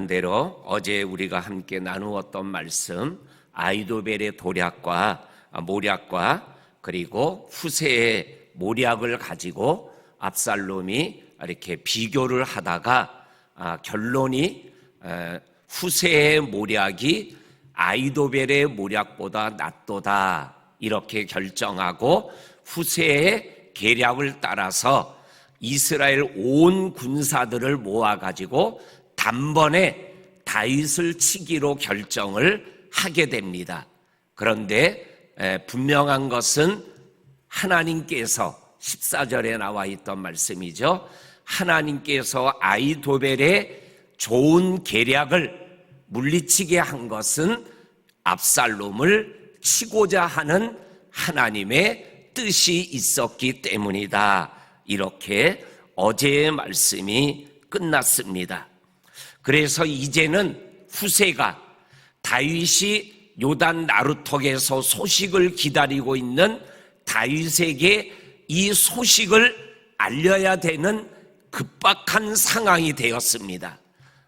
대로 어제 우리가 함께 나누었던 말씀, 아히도벨의 도략과 모략과 그리고 후세의 모략을 가지고 압살롬이 이렇게 비교를 하다가 결론이 후세의 모략이 아히도벨의 모략보다 낫도다 이렇게 결정하고 후세의 계략을 따라서 이스라엘 온 군사들을 모아가지고 단번에 다윗을 치기로 결정을 하게 됩니다. 그런데 분명한 것은 하나님께서 14절에 나와 있던 말씀이죠. 하나님께서 아히도벨의 좋은 계략을 물리치게 한 것은 압살롬을 치고자 하는 하나님의 뜻이 있었기 때문이다. 이렇게 어제의 말씀이 끝났습니다. 그래서 이제는 후세가 다윗이 요단 나루턱에서 소식을 기다리고 있는 다윗에게 이 소식을 알려야 되는 급박한 상황이 되었습니다.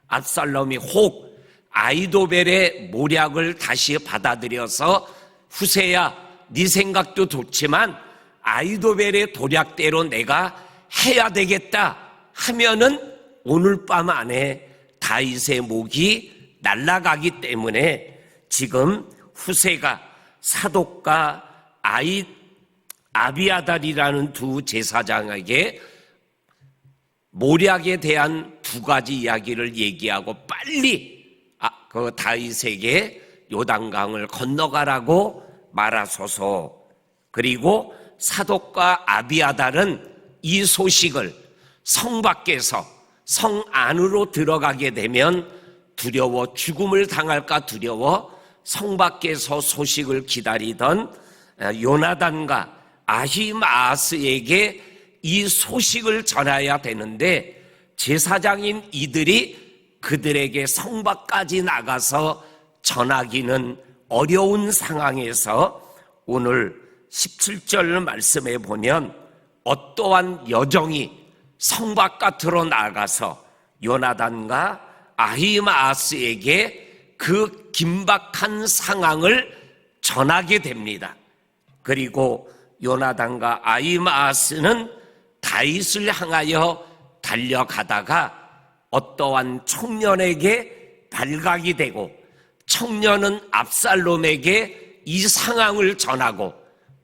압살롬이 혹 아히도벨의 모략을 다시 받아들여서 후세야, 네 생각도 좋지만 아히도벨의 도략대로 내가 해야 되겠다 하면은 오늘 밤 안에 다윗의 목이 날아가기 때문에 지금 후세가 사독과 아비아달이라는 두 제사장에게 모략에 대한 두 가지 이야기를 얘기하고 빨리 그 다윗에게 요단강을 건너가라고 말하소서. 그리고 사독과 아비아달은 이 소식을 성 밖에서 성 안으로 들어가게 되면 두려워 죽음을 당할까 두려워 성 밖에서 소식을 기다리던 요나단과 아히마아스에게 이 소식을 전해야 되는데 제사장인 이들이 그들에게 성 밖까지 나가서 전하기는 어려운 상황에서 오늘 17절 말씀에 보면 어떠한 여정이 성 바깥으로 나가서 요나단과 아히마아스에게 그 긴박한 상황을 전하게 됩니다. 그리고 요나단과 아히마아스는 다윗을 향하여 달려가다가 어떠한 청년에게 발각이 되고 청년은 압살롬에게 이 상황을 전하고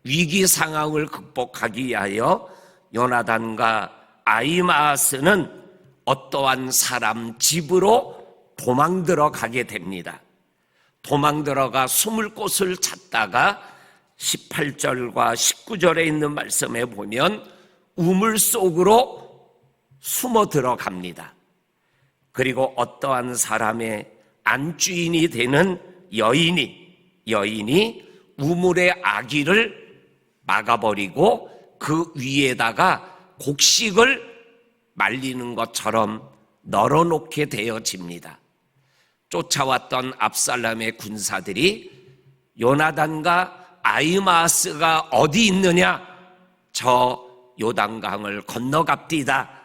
위기 상황을 극복하기 위하여 요나단과 아히마아스는 어떠한 사람 집으로 도망 들어가게 됩니다. 도망 들어가 숨을 곳을 찾다가 18절과 19절에 있는 말씀에 보면 우물 속으로 숨어 들어갑니다. 그리고 어떠한 사람의 안주인이 되는 여인이 우물의 아기를 막아버리고 그 위에다가 곡식을 말리는 것처럼 널어놓게 되어집니다. 쫓아왔던 압살롬의 군사들이 요나단과 아히마아스가 어디 있느냐? 저 요단강을 건너갑디다.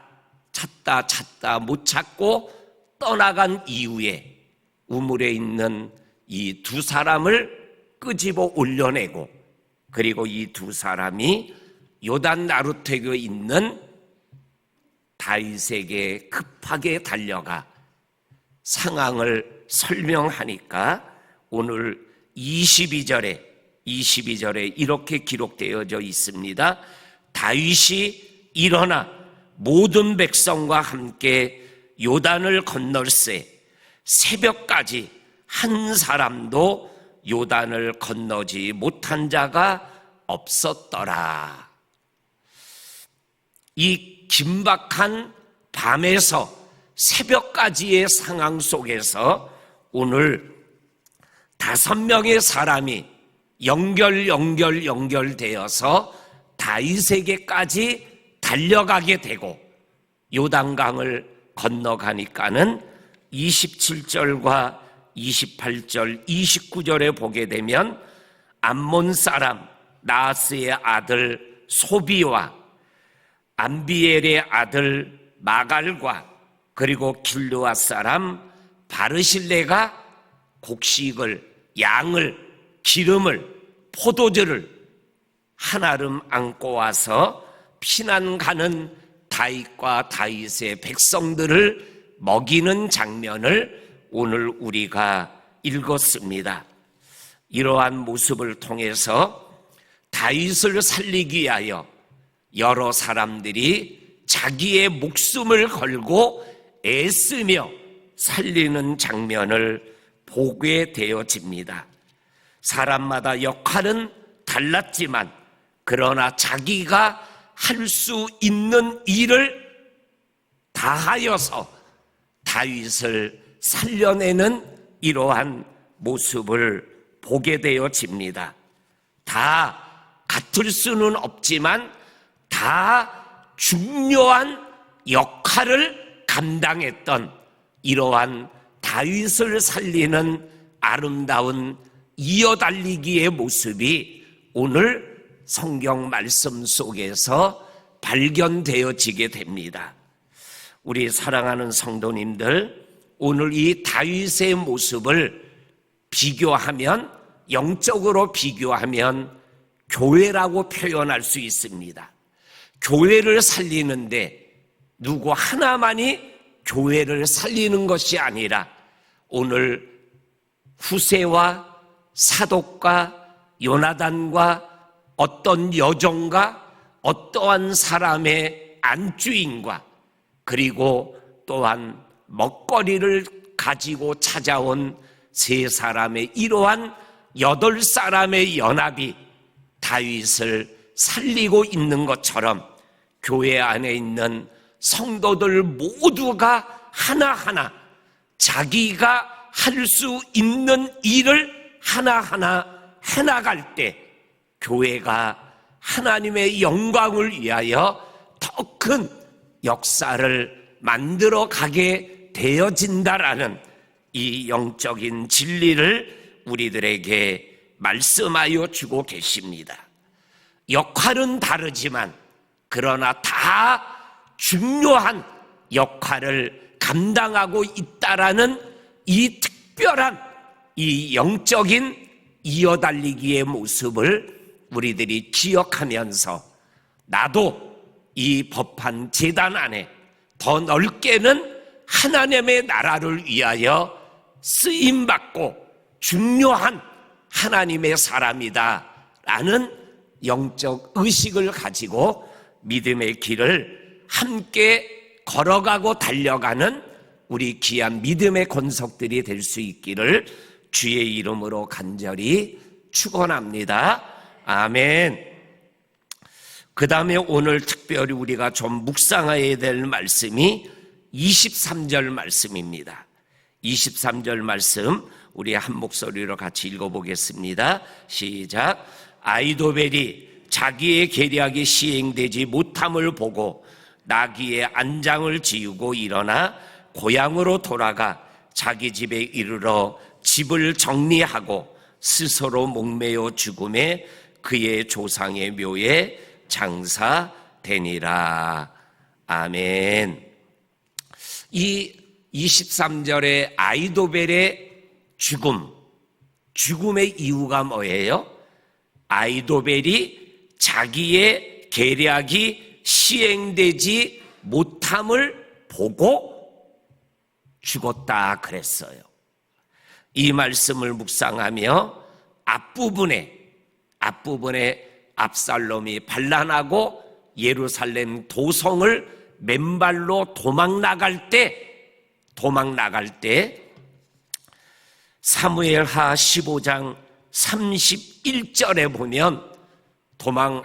찾다 못 찾고 떠나간 이후에 우물에 있는 이 두 사람을 끄집어 올려내고 그리고 이 두 사람이 요단 나루턱에 있는 다윗에게 급하게 달려가 상황을 설명하니까 오늘 22절에 이렇게 기록되어져 있습니다. 다윗이 일어나 모든 백성과 함께 요단을 건널세 새벽까지 한 사람도 요단을 건너지 못한 자가 없었더라. 이 긴박한 밤에서 새벽까지의 상황 속에서 오늘 5명의 사람이 연결되어서 다윗에게까지 달려가게 되고 요단강을 건너가니까는 27절과 28절, 29절에 보게 되면 암몬 사람 나하스의 아들 소비와 암비엘의 아들 마갈과 그리고 길르앗 사람 바르실레가 곡식을, 양을, 기름을, 포도주를 한아름 안고 와서 피난 가는 다윗과 다윗의 백성들을 먹이는 장면을 오늘 우리가 읽었습니다. 이러한 모습을 통해서 다윗을 살리기 위하여 여러 사람들이 자기의 목숨을 걸고 애쓰며 살리는 장면을 보게 되어집니다. 사람마다 역할은 달랐지만 그러나 자기가 할 수 있는 일을 다하여서 다윗을 살려내는 이러한 모습을 보게 되어집니다. 다 같을 수는 없지만 다 중요한 역할을 감당했던 이러한 다윗을 살리는 아름다운 이어달리기의 모습이 오늘 성경 말씀 속에서 발견되어지게 됩니다. 우리 사랑하는 성도님들, 오늘 이 다윗의 모습을 비교하면, 영적으로 비교하면 교회라고 표현할 수 있습니다. 교회를 살리는데 누구 하나만이 교회를 살리는 것이 아니라 오늘 후세와 사독과 요나단과 어떤 여종과 어떠한 사람의 안주인과 그리고 또한 먹거리를 가지고 찾아온 세 사람의 이러한 8사람의 연합이 다윗을 살리고 있는 것처럼 교회 안에 있는 성도들 모두가 하나하나 자기가 할 수 있는 일을 하나하나 해나갈 때 교회가 하나님의 영광을 위하여 더 큰 역사를 만들어 가게 되어진다라는 이 영적인 진리를 우리들에게 말씀하여 주고 계십니다. 역할은 다르지만 그러나 다 중요한 역할을 감당하고 있다라는 이 특별한 이 영적인 이어달리기의 모습을 우리들이 기억하면서 나도 이 법한 제단 안에 더 넓게는 하나님의 나라를 위하여 쓰임받고 중요한 하나님의 사람이다 라는 영적 의식을 가지고 믿음의 길을 함께 걸어가고 달려가는 우리 귀한 믿음의 권속들이 될 수 있기를 주의 이름으로 간절히 축원합니다. 아멘. 그 다음에 오늘 특별히 우리가 좀 묵상해야 될 말씀이 23절 말씀입니다. 23절 말씀 우리 한 목소리로 같이 읽어보겠습니다. 시작. 아이도벨이 자기의 계략이 시행되지 못함을 보고 나귀의 안장을 지우고 일어나 고향으로 돌아가 자기 집에 이르러 집을 정리하고 스스로 목매어 죽음에 그의 조상의 묘에 장사되니라. 아멘. 이 23절의 아이도벨의 죽음의 이유가 뭐예요? 아이도벨이 자기의 계략이 시행되지 못함을 보고 죽었다 그랬어요. 이 말씀을 묵상하며 앞부분에 압살롬이 반란하고 예루살렘 도성을 맨발로 도망 나갈 때 사무엘하 15장 31절에 보면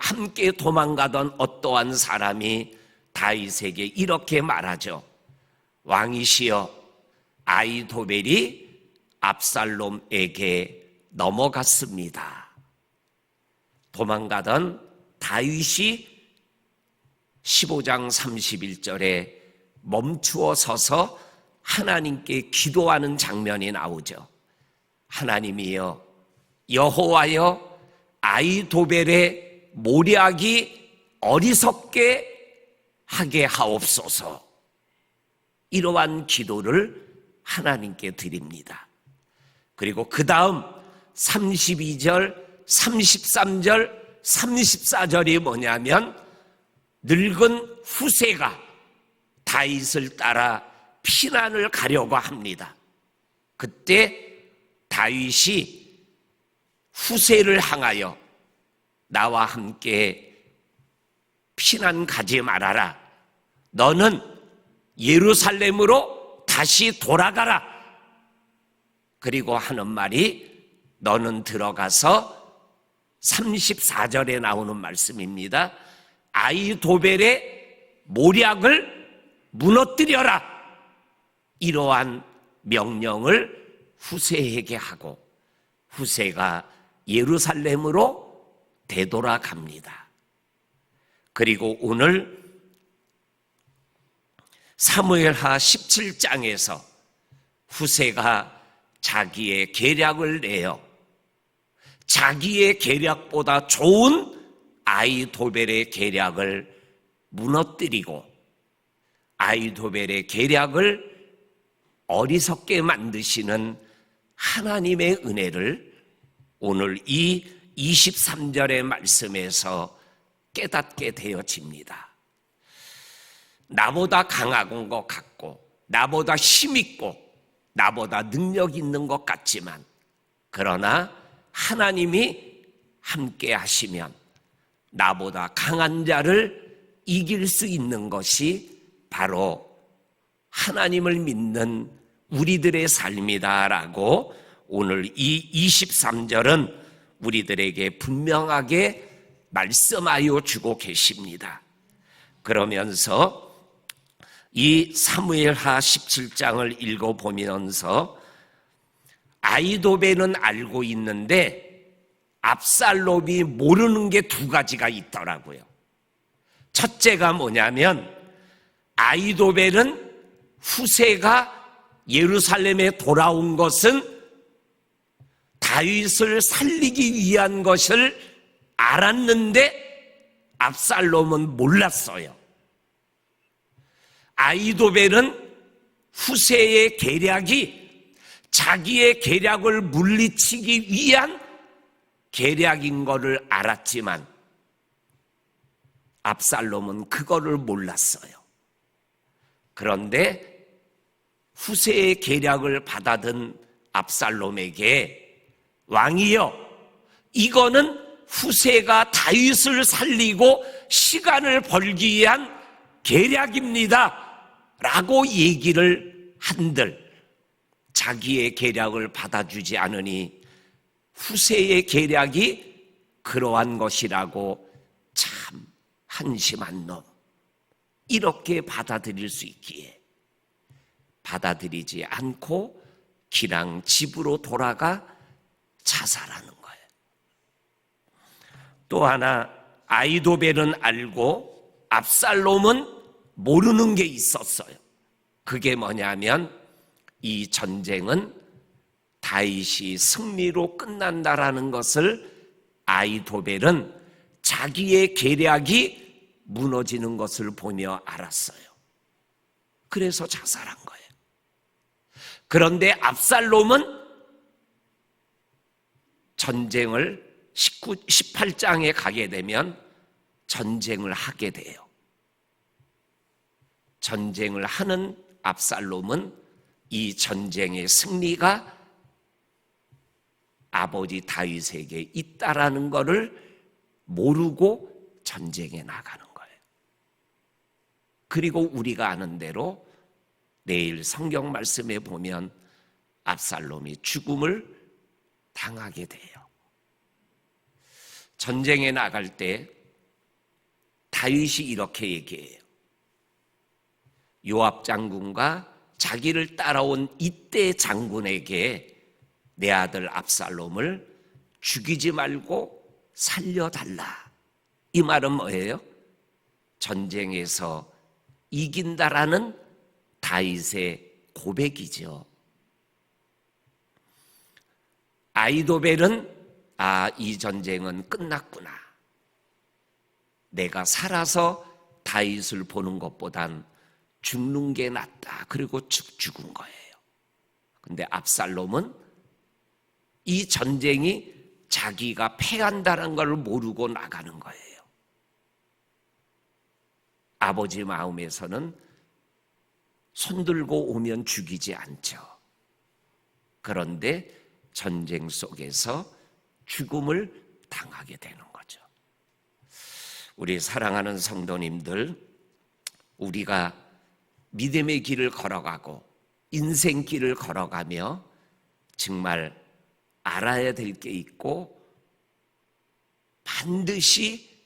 함께 도망가던 어떠한 사람이 다윗에게 이렇게 말하죠. 왕이시여, 아이도벨이 압살롬에게 넘어갔습니다. 도망가던 다윗이 15장 31절에 멈추어 서서 하나님께 기도하는 장면이 나오죠. 하나님이여, 여호와여, 아이도벨의 모략이 어리석게 하게 하옵소서. 이러한 기도를 하나님께 드립니다. 그리고 그 다음 32절, 33절, 34절이 뭐냐면 늙은 후세가 다윗을 따라 피난을 가려고 합니다. 그때 다윗이 후세를 향하여 나와 함께 피난 가지 말아라. 너는 예루살렘으로 다시 돌아가라. 그리고 하는 말이 너는 들어가서 34절에 나오는 말씀입니다. 아이도벨의 모략을 무너뜨려라. 이러한 명령을 후세에게 하고 후세가 예루살렘으로 되돌아갑니다. 그리고 오늘 사무엘하 17장에서 후세가 자기의 계략을 내어 자기의 계략보다 좋은 아이도벨의 계략을 무너뜨리고 아이도벨의 계략을 어리석게 만드시는 하나님의 은혜를 오늘 이 23절의 말씀에서 깨닫게 되어집니다. 나보다 강한 것 같고 나보다 힘있고 나보다 능력 있는 것 같지만 그러나 하나님이 함께 하시면 나보다 강한 자를 이길 수 있는 것이 바로 하나님을 믿는 우리들의 삶이다라고 오늘 이 23절은 우리들에게 분명하게 말씀하여 주고 계십니다. 그러면서 이 사무엘하 17장을 읽어보면서 아이도벨은 알고 있는데 압살롬이 모르는 게 두 가지가 있더라고요. 첫째가 뭐냐면 아이도벨은 후세가 예루살렘에 돌아온 것은 다윗을 살리기 위한 것을 알았는데 압살롬은 몰랐어요. 아이도벨은 후세의 계략이 자기의 계략을 물리치기 위한 계략인 것을 알았지만 압살롬은 그거를 몰랐어요. 그런데 후세의 계략을 받아든 압살롬에게 왕이여, 이거는 후세가 다윗을 살리고 시간을 벌기 위한 계략입니다 라고 얘기를 한들 자기의 계략을 받아주지 않으니 후세의 계략이 그러한 것이라고 참 한심한 놈, 이렇게 받아들일 수 있기에 받아들이지 않고 기랑 집으로 돌아가 자살하는 거예요. 또 하나 아이도벨은 알고 압살롬은 모르는 게 있었어요. 그게 뭐냐면 이 전쟁은 다윗이 승리로 끝난다라는 것을 아이도벨은 자기의 계략이 무너지는 것을 보며 알았어요. 그래서 자살한 거예요. 그런데 압살롬은 전쟁을 18장에 가게 되면 전쟁을 하게 돼요. 전쟁을 하는 압살롬은 이 전쟁의 승리가 아버지 다윗에게 있다라는 것을 모르고 전쟁에 나가는 거예요. 그리고 우리가 아는 대로 내일 성경 말씀에 보면 압살롬이 죽음을 당하게 돼요. 전쟁에 나갈 때 다윗이 이렇게 얘기해요. 요압 장군과 자기를 따라온 이때 장군에게 내 아들 압살롬을 죽이지 말고 살려달라. 이 말은 뭐예요? 전쟁에서 이긴다라는 다윗의 고백이죠. 아이도벨은 이 전쟁은 끝났구나. 내가 살아서 다윗을 보는 것보단 죽는 게 낫다. 그리고 죽은 거예요. 근데 압살롬은 이 전쟁이 자기가 패한다는 걸 모르고 나가는 거예요. 아버지 마음에서는 손들고 오면 죽이지 않죠. 그런데 전쟁 속에서 죽음을 당하게 되는 거죠. 우리 사랑하는 성도님들, 우리가 믿음의 길을 걸어가고 인생길을 걸어가며 정말 알아야 될 게 있고 반드시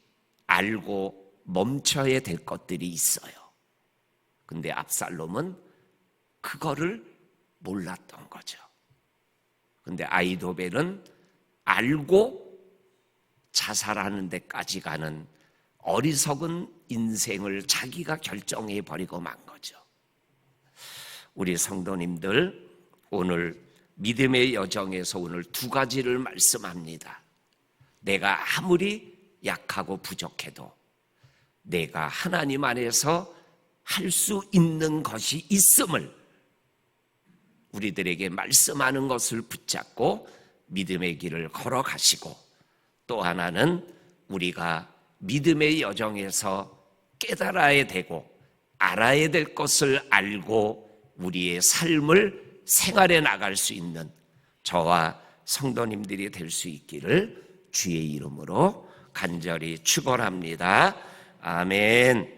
알고 멈춰야 될 것들이 있어요. 근데 압살롬은 그거를 몰랐던 거죠. 근데 아히도벨은 알고 자살하는 데까지 가는 어리석은 인생을 자기가 결정해 버리고 만 거죠. 우리 성도님들, 오늘 믿음의 여정에서 오늘 두 가지를 말씀합니다. 내가 아무리 약하고 부족해도 내가 하나님 안에서 할 수 있는 것이 있음을 우리들에게 말씀하는 것을 붙잡고 믿음의 길을 걸어가시고, 또 하나는 우리가 믿음의 여정에서 깨달아야 되고 알아야 될 것을 알고 우리의 삶을 생활해 나갈 수 있는 저와 성도님들이 될 수 있기를 주의 이름으로 간절히 축원합니다. 아멘.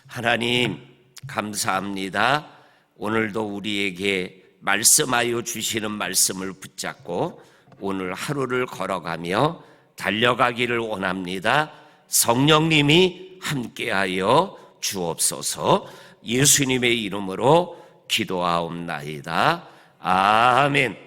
하나님 감사합니다. 오늘도 우리에게 말씀하여 주시는 말씀을 붙잡고 오늘 하루를 걸어가며 달려가기를 원합니다. 성령님이 함께하여 주옵소서. 예수님의 이름으로 기도하옵나이다. 아멘.